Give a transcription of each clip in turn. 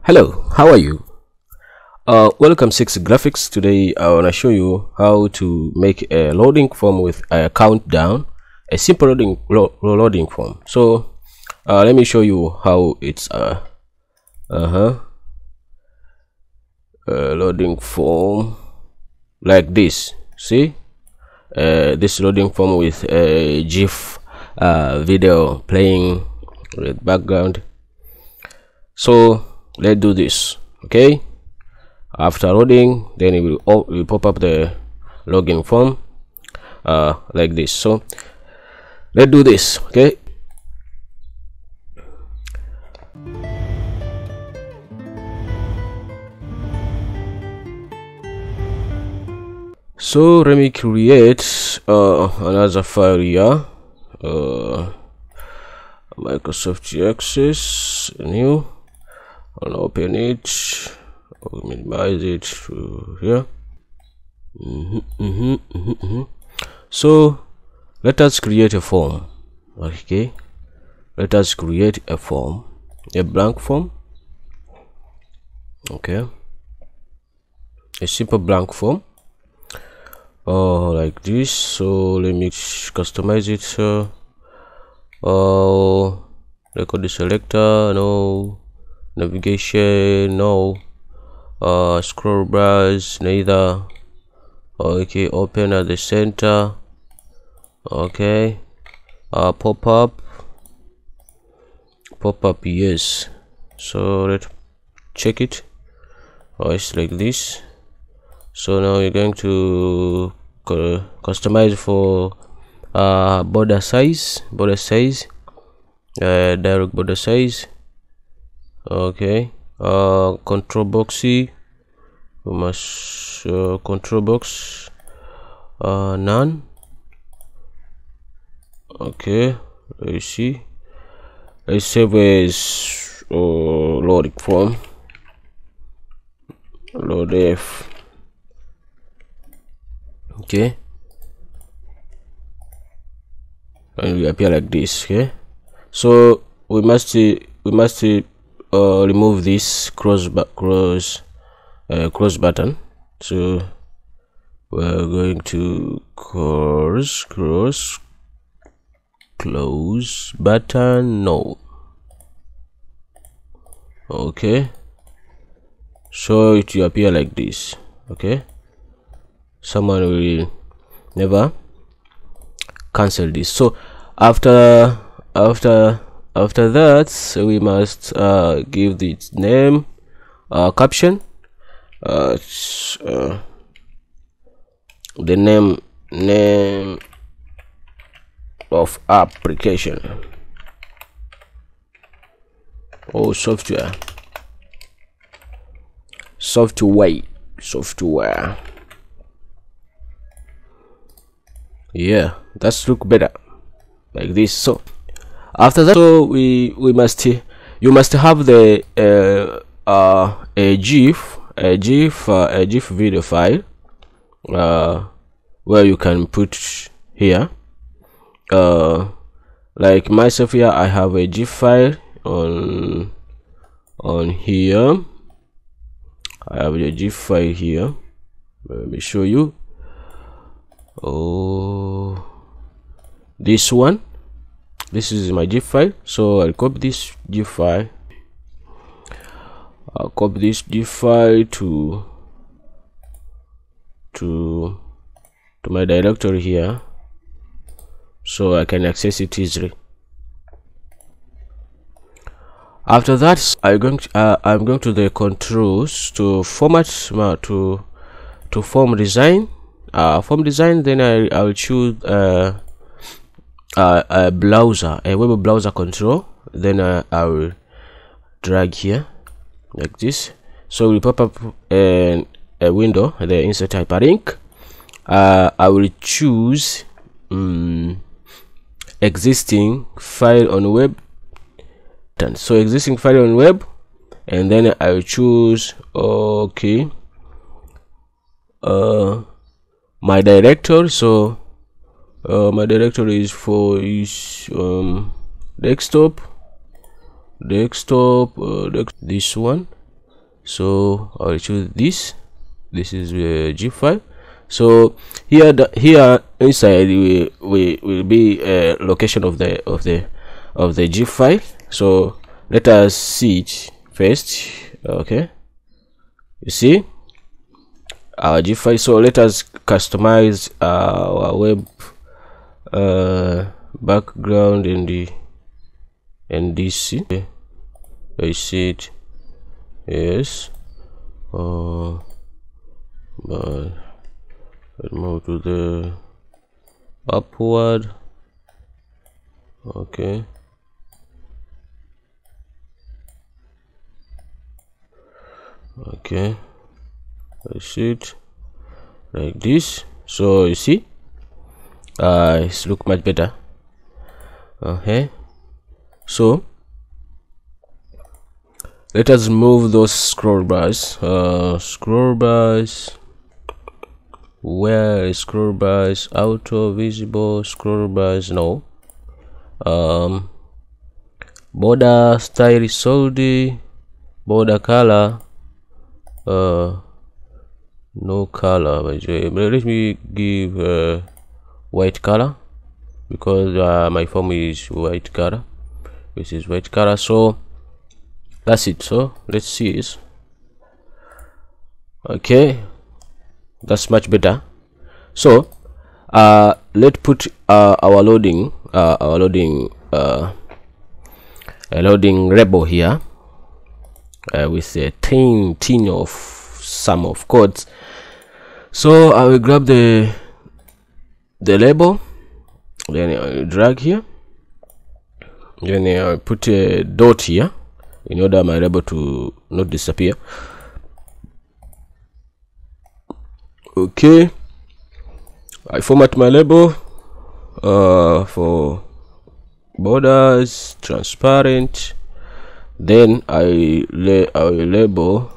Hello, how are you? Welcome 6 Graphics. Today I want to show you how to make a loading form with a countdown, a simple loading form. So let me show you how it's loading form like this. See, this loading form with a GIF video playing with background. So let's do this. Okay, after loading, then it will pop up the login form like this. So let's do this. Okay, so let me create another file here, Microsoft Access, new, and open it. I'll minimize it to here. So let us create a form. Okay, let us create a form, a blank form. Okay, a simple blank form like this. So let me customize it. Record the selector, no. Navigation, no. Scroll bars, neither. Okay, open at the center. Okay, pop-up, yes. So let's check it. It's like this. So now you're going to customize for border size, direct border size. Okay, control boxy, we must control box none. Okay, let's see, let's save as loading form, load F. Okay, and we appear like this. Okay, so we must remove this cross button. So we're going to close button, no. Okay, so it will appear like this. Okay, someone will never cancel this. So after that, we must give its name, caption, the name of application or software. Yeah, that's look better like this. So after that, so you must have the a GIF video file where you can put here, like myself here, I have a GIF file on here. I have a GIF file here. Let me show you. Oh, this one. This is my GIF file. So I'll copy this GIF file. I'll copy this GIF file to my directory here, so I can access it easily. After that, I'm going to the controls to format to form design. Then I'll choose a browser, a web browser control. Then I will drag here like this, so we pop up a window, the insert hyperlink. I will choose existing file on web. So existing file on web, and then I will choose okay my directory. So my directory is for desktop, this one. So I'll choose this. This is a zip file. So here inside will be a location of the zip file. So let us see it first. Okay, you see our zip file. So let us customize our web background in the this. I see it. Yes. But let's move to the upward. Okay. Okay, I see it like this. So you see, it's look much better. Okay, so let us move those scroll bars. Scroll bars. Where is scroll bars? Auto visible scroll bars. No. Border style solid. Border color. No color, but let me give white color, because my form is white color. This is white color. So that's it. So let's see this. Okay, that's much better. So let's put our loading label here. With a tin of sum of codes. So I will grab the label, then I will drag here, then I will put a dot here in order my label to not disappear. Okay, I format my label for borders transparent. Then I will label,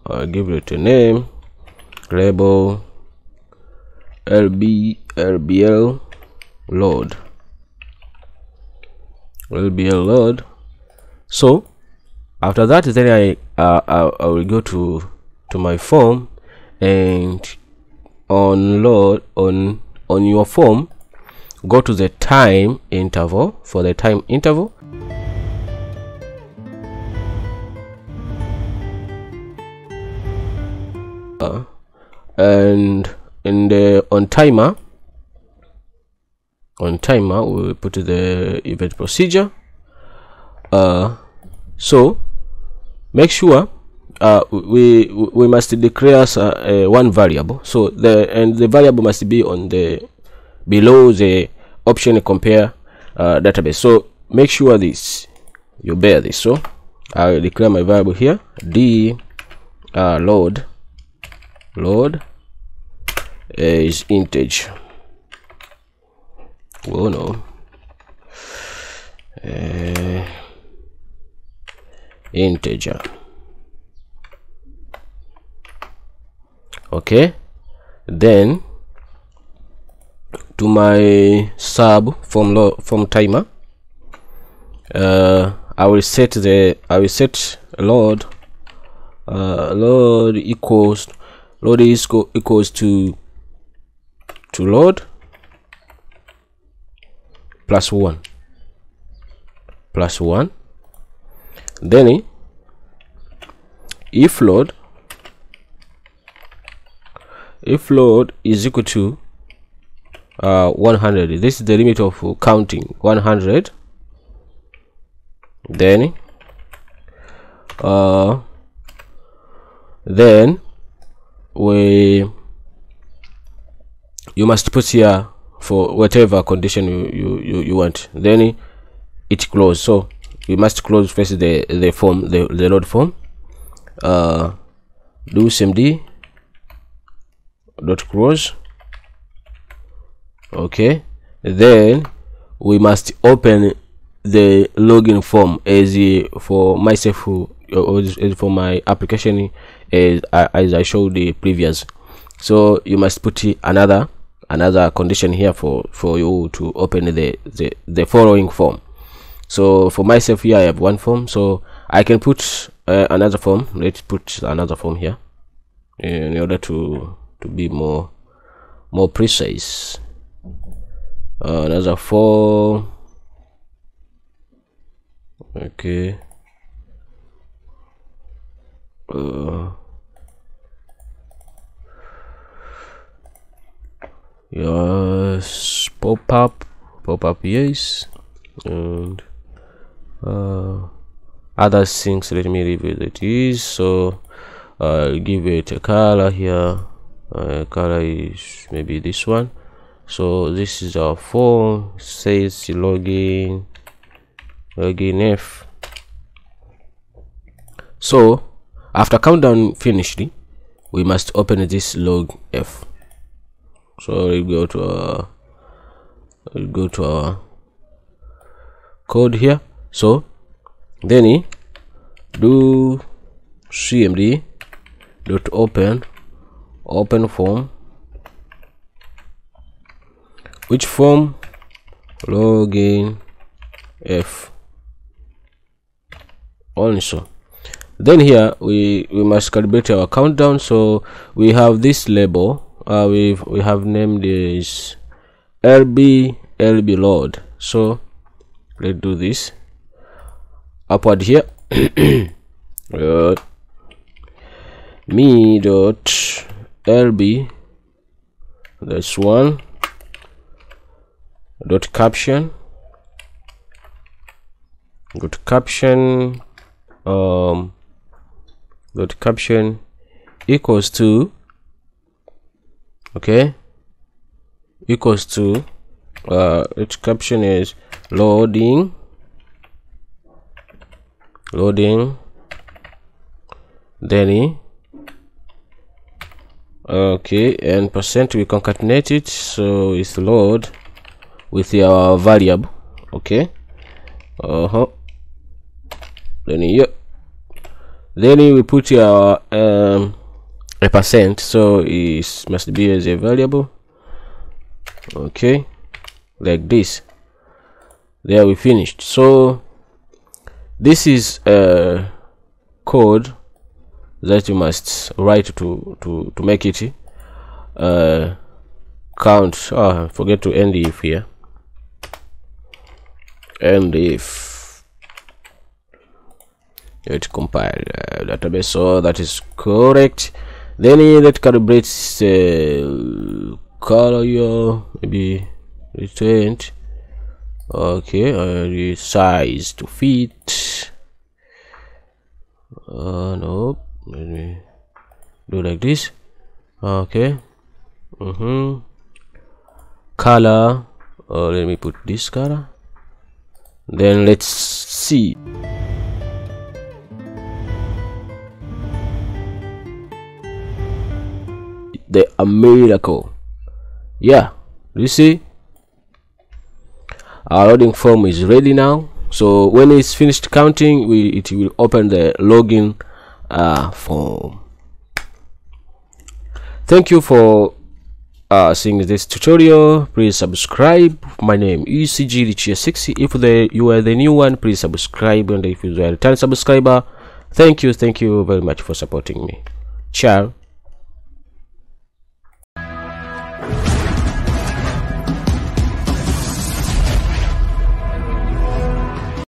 I'll give it a name, label LBL load. So after that, then I will go to my form, and on your form, go to the time interval. For the time interval, and in the on timer we'll put the event procedure. So make sure we must declare one variable. So the variable must be on the below the option compare database. So make sure you bear this. So I will declare my variable here, d load is integer. Oh no, integer. Okay, then to my sub form timer, I will set load equals to load plus one. Then if load is equal to 100, this is the limit of counting 100. Then you must put here for whatever condition you want. Then it close. So we must close first the form, the load form. Do cmd dot close. Okay, then we must open the login form as for myself, as for my application, as I showed the previous. So you must put another condition here for you to open the following form. So for myself here I have one form, so I can put another form. Let's put another form here in order to be more precise. Another form. Okay. Yes, pop-up, yes, and other things. Let me leave it is. So give it a color here. Color is maybe this one. So this is our form. Says login F. So after countdown finished, we must open this log F. So we go to our code here. So then do cmd dot open form, which form? Login F. Also, then here we must calibrate our countdown. So we have this label. We have named this LB load. So let's do this upward here. Me dot LB, that's one, dot caption equals to, okay, equals to its caption is loading, then okay, and percent we concatenate it, so it's load with our variable. Okay, then here, then we put our a percent, so it must be as a variable. Okay, like this. There, we finished. So this is a code that you must write to make it count. Forget to end if here. And if it compile database, so that is correct. Then let's calibrate color here, maybe return. Okay, the size to fit. No, let me do like this. Okay. Color, let me put this color. Then let's see. A miracle. Yeah, you see, our loading form is ready now. So when it's finished counting, it will open the login form. Thank you for seeing this tutorial. Please subscribe. My name is CGRichia60. If you are the new one, please subscribe, and if you are a return subscriber, thank you very much for supporting me. Ciao.